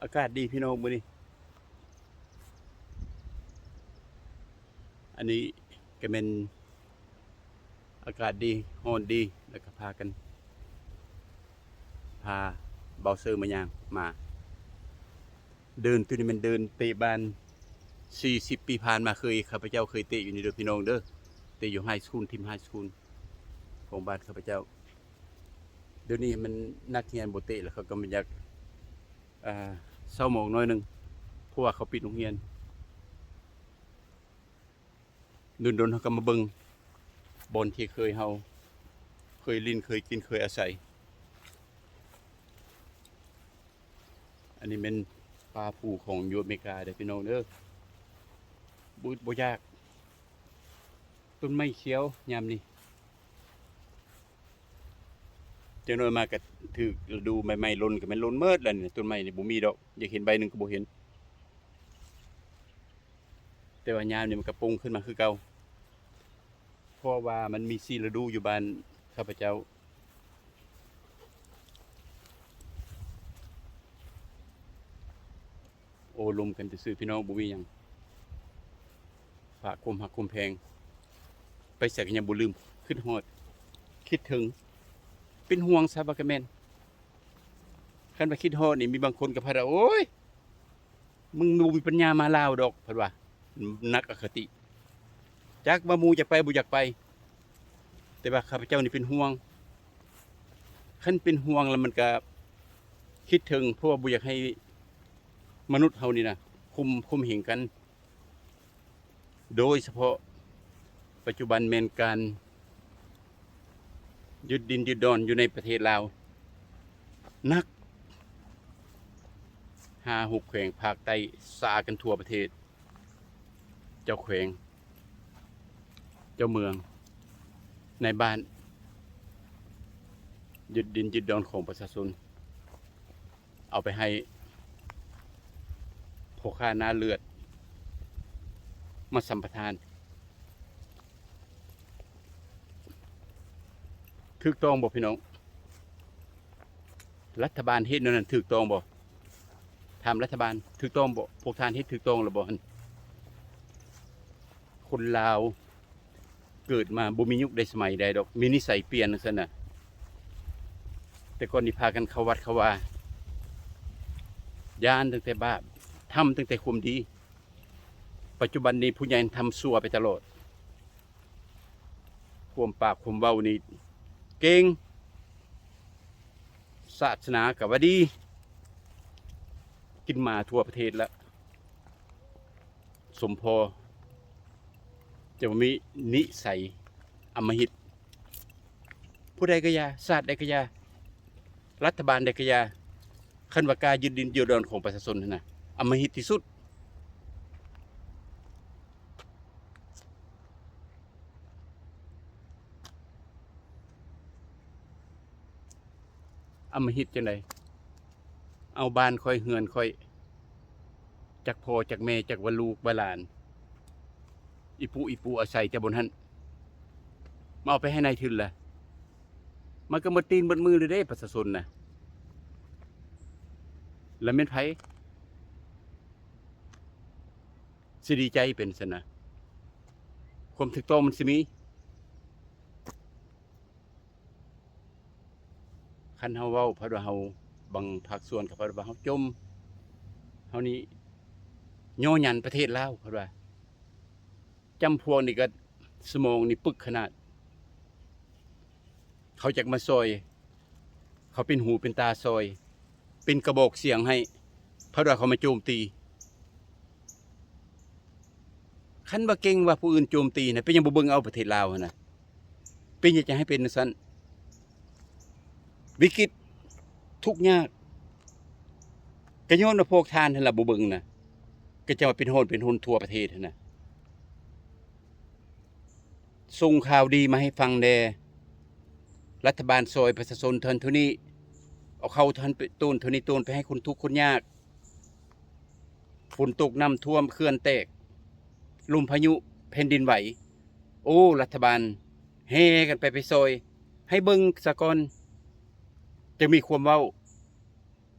อากาศดีพี่น้องมื้อนี้อันนี้ก็เป็นอากาศดีร้อนดีแล้วก็พากันพาเบาเซอร์มาย่างมาเดินตัวนี้มันเดินเตะบาน40ปีผ่านมาเคยข้าพเจ้าเคยเตะอยู่นี่เด้อพี่น้องเด้อเตะอยู่ไฮสคูลทีมไฮสคูลของบ้านข้าพเจ้าเดี๋ยวนี้มันนักเรียนบ่เตะแล้วเขาก็มันอยากเศร้าหมองน้อยนึงเพราะว่าเขาปิดโรงเรียนโดนๆเขาก็มาเบิ่งบอลที่เคยลิ้นเคยกินเคยอาศัยอันนี้เป็นปลาผูของยูอเมริกาเด้อพี่น้องเด้อบ่ยากต้นไม้เขียวยามนี้จังน้อยมาก็ถูกฤดูใหม่ๆล้นก็แม่นล้นเมิดแล้วนี่ต้นไม้นี่บ่มีดอกอยากเห็นใบหนึงก็บ่เห็นแต่ว่ายามนี้มันก็ปรุงขึ้นมาคือเก่าเพราะว่ามันมี4ฤดูอยู่บ้านข้าพเจ้าโอ้ลมกันซื่อๆพี่น้องบ่มีหยังฝากความรักความแพงไปไสก็ยังบ่ลืมคิดฮอดคิดถึงเป็นห่วงซะว่าก็แม่นคันว่าคิดฮอดนี่มีบางคนก็พาว่าโอ๊ยมึงบ่มีปัญญามาลาวดอกเพิ่นว่านักอคติจักว่าหมู่อยากไปบ่อยากไปแต่ว่าข้าพเจ้านี่เป็นห่วงคันเป็นห่วงแล้วมันก็คิดถึงเพราะว่าบ่อยากให้มนุษย์เฮานี่นะคุมเหงกัน โดยเฉพาะปัจจุบันแม่นการยึดดินยึดดอนอยู่ในประเทศลาวนัก5-6แขวงภาคใต้สากันทั่วประเทศเจ้าแขวงเจ้าเมืองในบ้านยึดดินยึดดอนของประชาชนเอาไปให้พ่อค้าหน้าเลือดมาสัมปทานถูกต้องบ่พี่น้องรัฐบาลเฮ็ดนั้นถูกต้องบ่ถามรัฐบาลถูกต้องบ่พวกท่านเฮ็ดถูกต้องหรือบ่คนลาวเกิดมาบ่มียุคใดสมัยใดดอกมีนิสัยเปลี่ยนจังซั่นน่ะแต่ก่อนนี่พากันเข้าวัดเข้าวาย่านตั้งแต่บาปทำตั้งแต่ความดีปัจจุบันนี้ผู้ใหญ่ทำชั่วไปตลอดความปากความเว้านี่เก่งศาสนาก็ว่าดีกินมาทั่วประเทศแล้วสมพอจะมีนิสัยอำมหิตผู้ใดก็ยาศาสตร์ใดก็ยารัฐบาลใดก็ยาคันว่ากายึดดินยึดดอนของประชาชนนั่นน่ะอำมหิตที่สุดอำมหิตจังไดเอาบ้านค่อยเฮือนค่อยจักพ่อจักแม่จักว่าลูกว่าหลานอีปูอาศัยแต่บนหั้นมาเอาไปให้นายทุนล่ะมันก็หมดตีนหมดมือเลยเด้ประชาชนน่ะแล้วแม่นไผสิดีใจเป็นซั่นน่ะความถูกต้องมันสิมีคันเฮาเว้าเพราะว่าเฮาบางภาคส่วนก็เพราะว่าเฮาจมเฮานี่ย่อหยันประเทศลาวเพราะว่าจำพวกนี่ก็สมองนี่ปึกขนาดเขาจักมาซอยเขาเป็นหูเป็นตาซอยเป็นกระบอกเสียงให้เพราะว่าเขามาโจมตีคันว่าเก่งว่าผู้อื่นโจมตีนะเป็นยังบ่เบิ่งเอาประเทศลาวหั่นน่ะเป็นอยากจะให้เป็นจังซั่นวิกฤตทุกข์ยากก็ย้อนว่าพวกท่านนั่นล่ะบ่เบิ่งน่ะก็จะว่าเป็นโหนทั่วประเทศหั่นน่ะส่งข่าวดีมาให้ฟังแน่รัฐบาลซอยประชาชนเท่านั้นเท่านี้เอาเข้าท่านไปต้นเท่านี้ต้นไปให้คนทุกข์คนยากฝนตกน้ำท่วมเขื่อนแตกลมพายุแผ่นดินไหวโอ้รัฐบาลแห่กันไปซอยให้เบิ่งซะก่อนจะมีความเว้า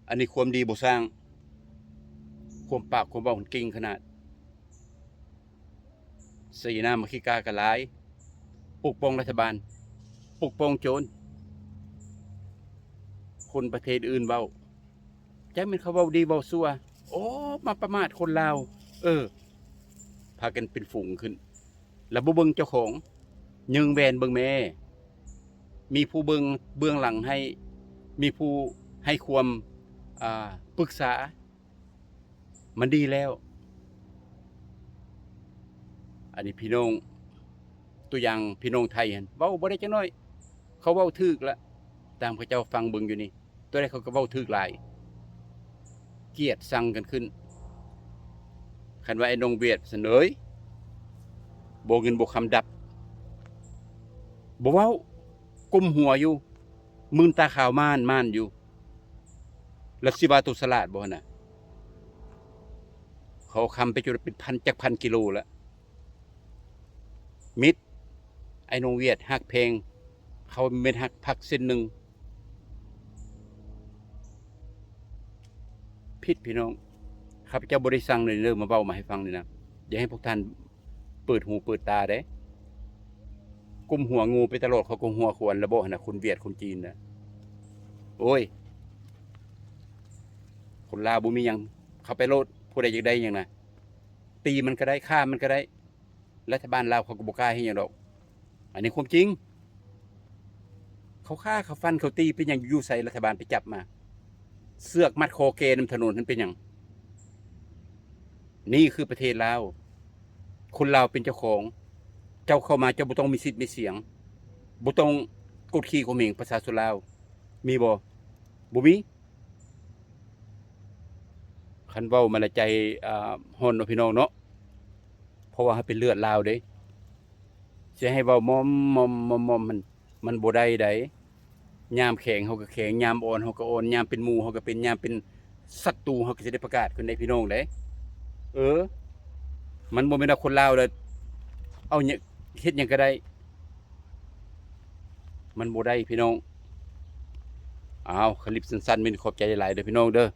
อันนี้ความดีบ่สร้าง ความปากความเว้าเก่งขนาดสีหน้ามาขี้กากะหลายปกป้องรัฐบาลปกป้องโจรคนประเทศอื่นเว้าจักแม่นเขาเว้าดีเว้าซั่วโอ้มาประมาทคนลาวพากันเป็นฝูงขึ้นแล้วบ่เบิ่งเจ้าของยิงแวนเบิ่งแม่มีผู้เบื้องหลังให้มีผู้ให้ความปรึกษามันดีแล้วอันนี้พี่น้องตัวอย่างพี่น้องไทยหั่นเว้าบ่ได้จักน้อยเขาเว้าถูกละตามเขาเจ้าฟังเบิ่งอยู่นี่ตัวใดเขาก็เว้าถูกหลายเกลียดชังกันขึ้นคันว่าไอ้นงเวียดเสนยบ่เงินบ่คำดับบ่เว้ากุมหัวอยู่มืนตาขาวม่านอยู่แล้วสิว่าตุสลาดบ่น่ะเขาคำไปจนเป็นพันกิโลแล้วมิตรไอ้นงเวียดฮักเพลงเขาเม็ดฮักพักเส้นหนึ่งผิดพี่น้องข้าพเจ้าบริสั่งเลยเริ่มมาเบ้ามาให้ฟังเลยนะอย่าให้พวกท่านเปิดหูเปิดตาเด้กุมหัวงูไปตลอดเขากุมหัวควรระบบนะคนเวียดคนจีนนะโอ้ยคนลาวบุมียังเขาไปโลดผู้ใดอยากได้ยังนะตีมันก็ได้ฆ่ามันก็ได้รัฐบาลลาวเขาก็บ่กล้าให้ยังดอกอันนี้ความจริงเขาฆ่าเขาฟันเขาตีเป็นอย่างอยู่ใส่รัฐบาลไปจับมาเสือกมัดคอเกนำถนนนั้นเป็นอย่างนี่คือประเทศลาวคนลาวเป็นเจ้าของเจ้าเข้ามาเจ้าบ่ต้องมีสิทธิ์มีเสียงบ่ต้องกดขี่ข่มเหงประชาชนลาวมีบ่มีคันเว้ามาละใจฮ้อนเนาะพี่น้องเนาะเพราะว่าเป็นเลือดลาวเด้สิให้เว้ามอมมันบ่ได้ไดยามแข็งเฮาก็แข็งยามอ่อนเฮาก็อ่อนยามเป็นหมู่เฮาก็เป็นยามเป็นศัตรูเฮาก็สิได้ประกาศขึ้นในพี่น้องเด้มันบ่แม่นว่าคนลาวเลยเอาเนี่ยเฮ็ดหยังก็ได้มันบ่ได้พี่น้องคลิปสั้นๆมีขอบใจหลายๆเด้อพี่น้องเด้อ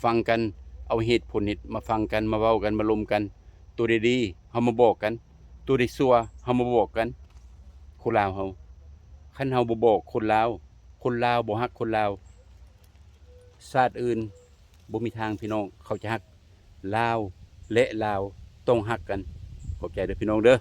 ฟังกันเอาเหตุผลมาฟังกันมาเว้ากันมาลมกันตัวดีๆเฮามาบอกกันตัวที่ชั่วเฮามาบอกกันคนลาวเฮาคันเฮาบ่บอกคนลาวบ่ฮักคนลาวชาติอื่นบ่มีทางพี่น้องเขาจะฮักลาวและลาวต้องฮักกันขอบใจเด้อพี่น้องเด้อ